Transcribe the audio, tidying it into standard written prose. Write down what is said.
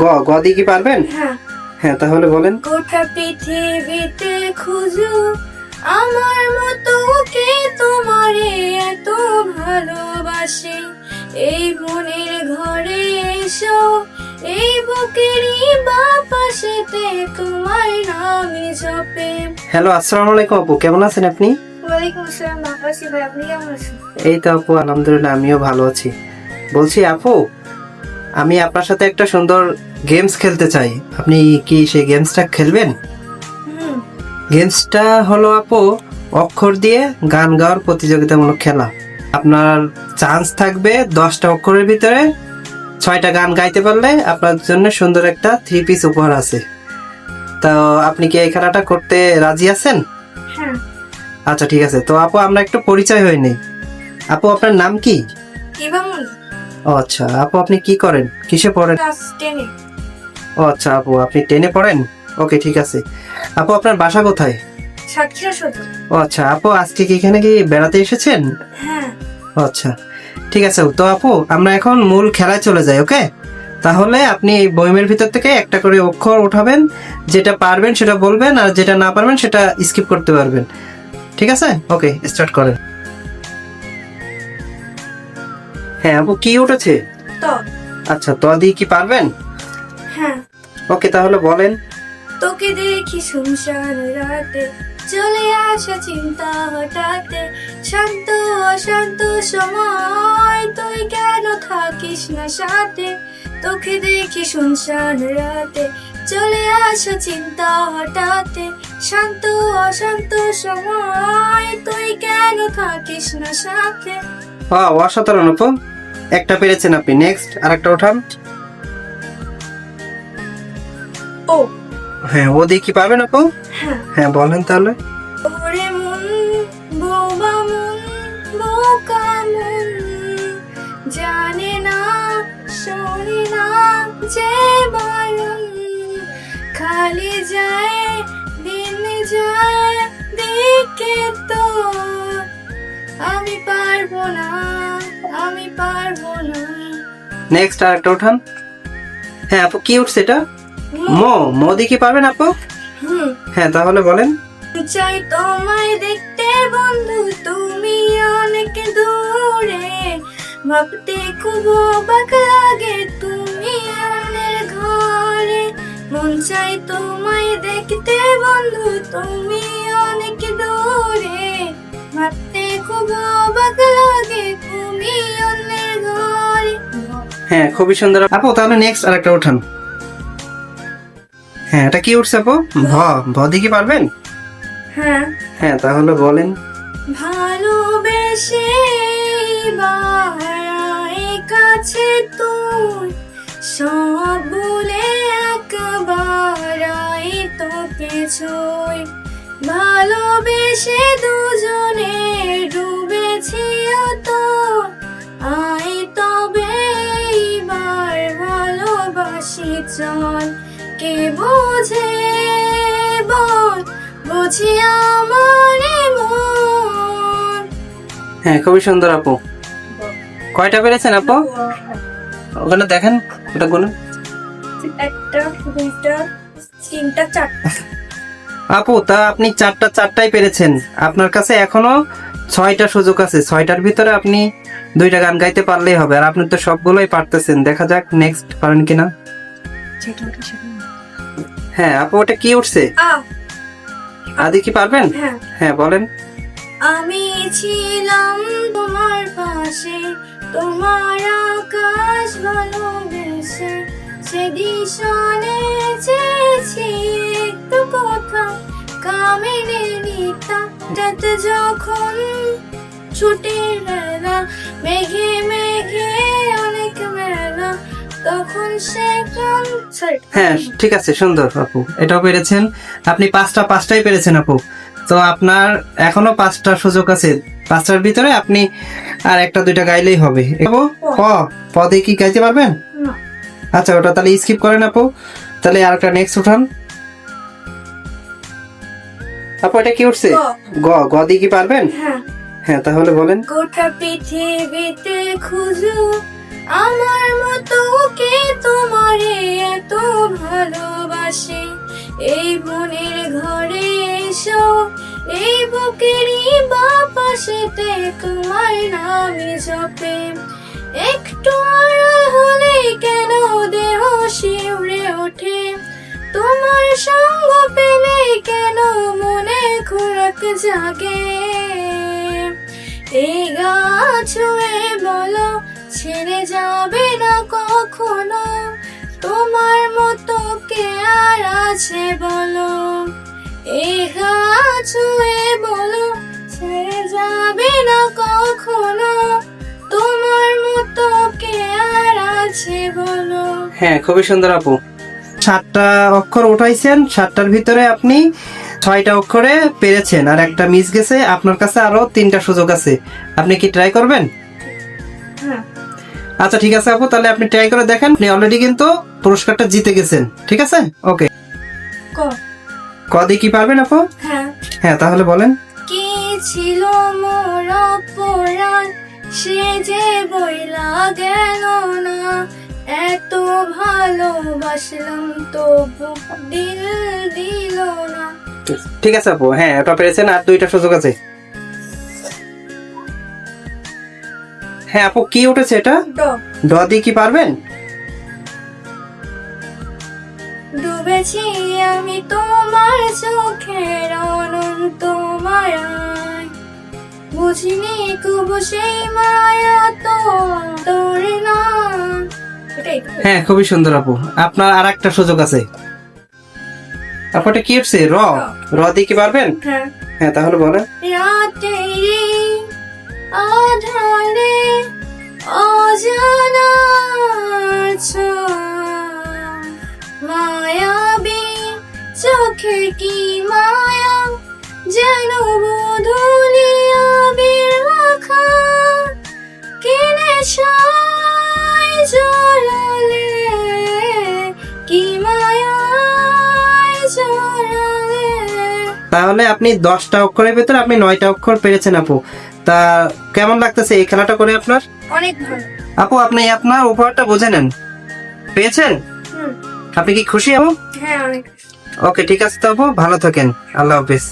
গ গ দিয়ে কি পারবেন? হ্যাঁ। হ্যাঁ তাহলে বলেন। গোটা পৃথিবীতে খুঁজো আমার মতো কে তোমারে এত ভালোবাসে, এই মনের ঘরে এসো, এই বুকেরই বাপাশেতে তোমার নামে জপে। হ্যালো, আসসালামু আলাইকুম আপু, কেমন আছেন আপনি? ওয়ালাইকুম আসসালাম, ভালো আছি ভাই, আপনি কেমন আছেন? এই তো আপু, আলহামদুলিল্লাহ আমিও ভালো আছি। বলছি আপু, আমি আপনার সাথে একটা সুন্দর গেমস খেলতে চাই, আপনি কি সেই গেমসটা খেলবেন? হুম। গেমসটা হলো আপু অক্ষর দিয়ে গান গাওয়ার প্রতিযোগিতামূলক খেলা। আপনার চান্স থাকবে 10টা অক্ষরের ভিতরে 6টা গান গাইতে পারলে আপনার জন্য সুন্দর একটা 3 পিস উপহার আছে। তো আপনি কি এই খেলাটা করতে রাজি আছেন? হ্যাঁ। আচ্ছা ঠিক আছে, তো আপু আমরা একটু পরিচয় হয়ে নেই। আপু আপনার নাম কি? ইবামুল। ও আচ্ছা, আপু আপনি কি করেন, কিসে পড়েন? ক্লাস 10 এ। ও আচ্ছা আপু, আপনি 10-এ পড়েন। ওকে ঠিক আছে। আপু আপনার বাসা কোথায়? সাতক্ষীরা সদর। ও আচ্ছা আপু, আজকে কি এখানে কি বেড়াতে এসেছেন? হ্যাঁ। ও আচ্ছা ঠিক আছে, তো আপু আমরা এখন মূল খেলায় চলে যাই। ওকে, তাহলে আপনি বইমের ভিতর থেকে একটা করে অক্ষর উঠাবেন, যেটা পারবেন সেটা বলবেন, আর যেটা না পারবেন সেটা স্কিপ করতে পারবেন। ঠিক আছে, ওকে স্টার্ট করেন। হ্যাঁ আপু, কি উঠেছে? তো। আচ্ছা, তো দিয়ে কি পারবেন? হ্যাঁ। ওকে তাহলে বলেন। তোকে দেখি শুনশান রাতে, চলে আসা চিন্তা হঠাতে, শান্ত অশান্ত সময় তুই কেন থাকিস না সাথে। তোকে দেখি শুনশান রাতে, চলে আসা চিন্তা হঠাতে, শান্ত অশান্ত সময় তুই কেন থাকিস না সাথে। অসাধারণ আপু, একটা পেরেছেন আপনি। নেক্সট আর একটা ওঠান। ও। হ্যাঁ, ও দিয়ে কি পারবেন আপু? হ্যাঁ। হ্যাঁ বলেন তাহলে। ওরে মন, বোবা মন, বোকা মন, জানে না শোনে না যে বারণ, খালি যায় দিন যায় দিকে তো, আমি পারবো না, আমি পারবো না। নেক্সট আর একটা ওঠান। হ্যাঁ আপু, কি উঠছে এটা? মো মো দিয়ে কি পারবেন আপু? হুম। হ্যাঁ তাহলে বলেন। চাই তোমায় দেখতে বন্ধু, তুমি অনেক দূরে, ভাবতে খুব অবাক লাগে তুমি অন্যের ঘরে। মন চাই তোমায় দেখতে বন্ধু, তুমি অনেক দূরে, ভাবতে খুব অবাক লাগে তুমি অন্যের ঘরে। হ্যাঁ খুবই সুন্দর আপু, তাহলে নেক্সট আর একটা ওঠান। হ্যাঁ এটা কি উঠছে আপু? ভ ভ দিয়ে কি পারবেন? হ্যাঁ। হ্যাঁ তাহলে বলেন। ভালোবেসে বাড়াই কাছে তুই, সব ভুলে একবার আই তোকে ছুঁই। ভালোবেসে দুজনে ডুবেছি তো, আই তবে এইবার ভালোবাসি চল। কে বোঝে বল, বুঝি আমার মন। হ্যাঁ খুবই সুন্দর আপু। কয়টা পেরেছেন আপু? ওখানে দেখেন, ওটা গুনুন। একটা, দুইটা, তিনটা, চারটা। আপু তা আপনি চারটাই পেরেছেন। আপনার কাছে এখনো 6টা সুযোগ আছে, 6টার ভিতরে আপনি 2টা গান গাইতে পারলেই হবে। আর আপনি তো সবগুলোই পারতেছেন, দেখা যাক নেক্সট পারেন কিনা। হ্যাঁ আপু, ওটা কি উঠছে? আদি কি পারবেন? হ্যাঁ। হ্যাঁ বলেন। আমি ছিলাম তোমার পাশে, তোমার আকাশ ভালোবেসে, সেদিশনে চেয়েছি একটু কথা, কামিনে নিতা রাতে যখন ছুটির বেলা, মেঘে মেঘে অনেক মেলা, তখন সে হ্যাঁ ঠিক আছে, সুন্দর আপু, এটাও পেরেছেন আপনি। পাঁচটাই পেরেছেন আপু। তো আপনার এখনো 5টা সুযোগ আছে, 5টার ভিতরে আপনি আর একটা 2টা গাইলেই হবে। আপু প প দিয়ে কি গাইতে পারবেন? না। আচ্ছা ওটা তাহলে স্কিপ করেন আপু। তাহলে আর একটা নেক্সট উঠান। আপু এটা কি উঠছে? গ গ দিয়ে কি পারবেন? হ্যাঁ। হ্যাঁ তাহলে বলেন। গোটা পৃথিবীতে খুঁজো আমার মতো কে তোমারে বাতাসেতে তোমার নামে জপে, একটু আড়াল হলেই কেন দেহ শিউরে ওঠে, তোমার সঙ্গ পেলেই কেন মনে খোরাক জাগে। এই গা ছুঁয়ে বলো ছেড়ে যাবে না কখনো, তোমার মতো কে আর আছে বলো। এই গা ছুঁয়ে বলো ছেড়ে যাবে না কখনো, তোমার মতো কে আর আছে বলো। হ্যাঁ, খুবই সুন্দর আপু। 7টা অক্ষর উঠাইছেন, 7টার ভিতরে আপনি 6টা অক্ষরে পেরেছেন, আর একটা মিস গেছে। আপনার কাছে আরো 3টা সুযোগ আছে, আপনি কি ট্রাই করবেন? হ্যাঁ। আচ্ছা ঠিক আছে আপু, তাহলে আপনি ট্রাই করে দেখেন। আপনি অলরেডি কিন্তু পুরস্কারটা জিতে গেছেন, ঠিক আছে? ওকে, ক। ক দিয়ে কি পারবেন আপু? হ্যাঁ। হ্যাঁ, তাহলে বলেন। কি ছিল মোর অপরাধ, সে যে বইলা গেল না, এত ভালোবাসলাম তবু দিল দিল না। ঠিক আছে আপু, হ্যাঁ এটা পেরেছেন, আর 2টা সুযোগ আছে। হ্যাঁ আপু, কি উঠেছে এটা? ড। ড দিয়ে কি পারবেন? ডুবেছি আমি তোমার চোখের অনন্ত মায়ায়, বুঝিনি কবু সেই মায়া তো তোর না। হ্যাঁ, খুবই সুন্দর আপু। আপনার আর একটা সুযোগ আছে। আপু এটা কি উঠছে? র। র দিয়ে কি পারবেন? হ্যাঁ। হ্যাঁ, তাহলে বলেন। রাতেরি আধারে অজানা ছোঁয়া, মায়াবী চোখে কি মায়া, যেন বধূলি আবির মাখা, কিনে ছাই জড়ালে কি মায়া জড়ালে। তাহলে আপনি 10টা অক্ষরের ভিতরে আপনি 9টা অক্ষর পেরেছেন আপু। তা কেমন লাগতেছে এই খেলাটা করে আপনার? অনেক ভালো। আপু, আপনি আপনার উপহারটা বুঝে নেন। পেয়েছেন? হুম। আপনি কি খুশি আপু? হ্যাঁ, অনেক। ওকে, ঠিক আছে তো আপু, ভালো থাকেন। আল্লাহ হাফেজ।